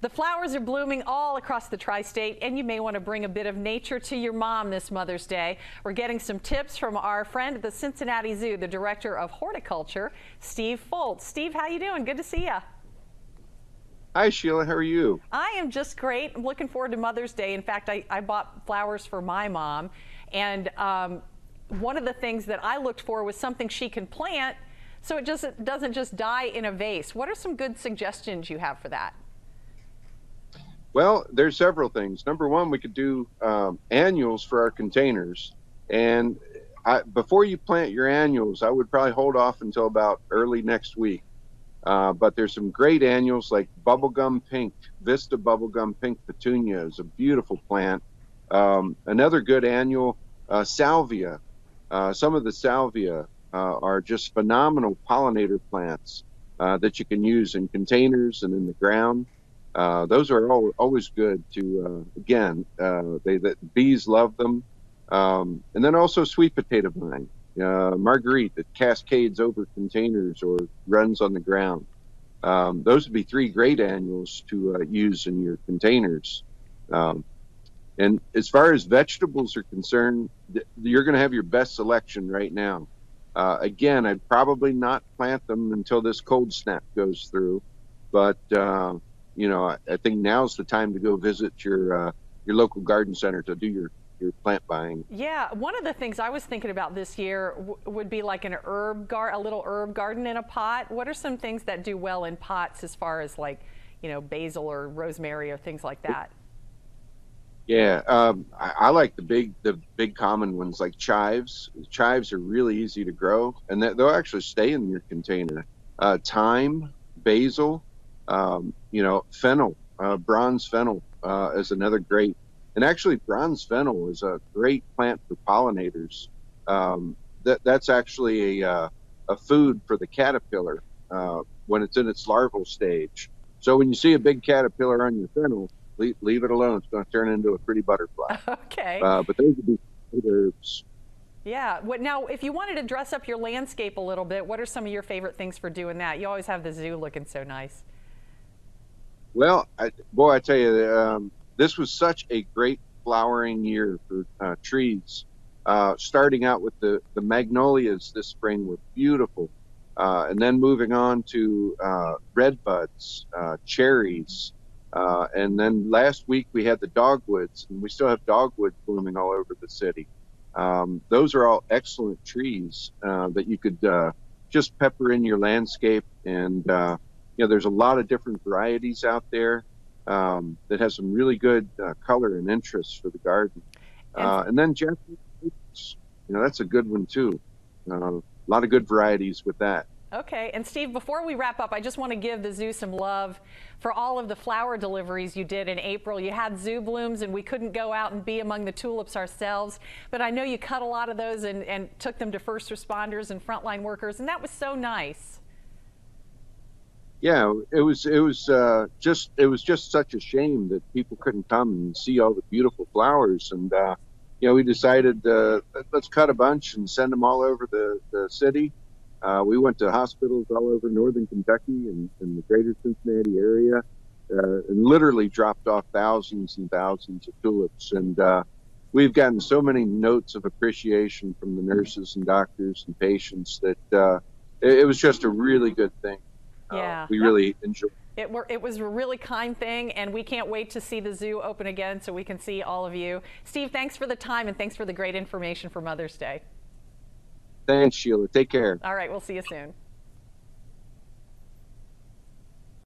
The flowers are blooming all across the tri-state, and you may want to bring a bit of nature to your mom this Mother's Day. We're getting some tips from our friend at the Cincinnati Zoo, the director of horticulture, Steve Foltz. Steve, how you doing? Good to see you. Hi, Sheila. How are you? I am just great. I'm looking forward to Mother's Day. In fact, I bought flowers for my mom, and one of the things that I looked for was something she can plant so it just doesn't just die in a vase. What are some good suggestions you have for that? Well, there's several things. Number one, we could do annuals for our containers. And before you plant your annuals, I would probably hold off until about early next week. But there's some great annuals like bubblegum pink. Vista bubblegum pink petunia is a beautiful plant. Another good annual, salvia. Some of the salvia are just phenomenal pollinator plants that you can use in containers and in the ground. Those are always good to, again, the bees love them. And then also sweet potato vine, marguerite that cascades over containers or runs on the ground. Those would be three great annuals to use in your containers. And as far as vegetables are concerned, you're going to have your best selection right now. Again, I'd probably not plant them until this cold snap goes through, but I think now's the time to go visit your local garden center to do your plant buying. Yeah, one of the things I was thinking about this year would be like a little herb garden in a pot. What are some things that do well in pots as far as basil or rosemary or things like that? Yeah, I like the big common ones like chives. Chives are really easy to grow, and they'll actually stay in your container. Thyme, basil, fennel, bronze fennel is another great. And actually, bronze fennel is a great plant for pollinators. That's actually a food for the caterpillar when it's in its larval stage. So when you see a big caterpillar on your fennel, leave it alone. It's going to turn into a pretty butterfly. Okay. But those would be great herbs. Yeah. Now, if you wanted to dress up your landscape a little bit, what are some of your favorite things for doing that? You always have the zoo looking so nice. Well, I tell you, this was such a great flowering year for trees. Starting out with the magnolias this spring were beautiful. And then moving on to redbuds, cherries. And then last week we had the dogwoods, and we still have dogwoods blooming all over the city. Those are all excellent trees that you could just pepper in your landscape. And there's a lot of different varieties out there that has some really good color and interest for the garden. And then Japanese maples, that's a good one too. A lot of good varieties with that. Okay, and Steve, before we wrap up, I just want to give the zoo some love for all of the flower deliveries you did in April. You had zoo blooms, and we couldn't go out and be among the tulips ourselves, but I know you cut a lot of those and took them to first responders and frontline workers, and that was so nice. Yeah, it was just such a shame that people couldn't come and see all the beautiful flowers, and we decided let's cut a bunch and send them all over the city. We went to hospitals all over northern Kentucky and the greater Cincinnati area, and literally dropped off thousands and thousands of tulips. And we've gotten so many notes of appreciation from the nurses and doctors and patients that it was just a really good thing. Yeah, we really enjoyed it. It was a really kind thing, and we can't wait to see the zoo open again so we can see all of you. Steve, thanks for the time, and thanks for the great information for Mother's Day. Thanks, Sheila. Take care. All right, we'll see you soon.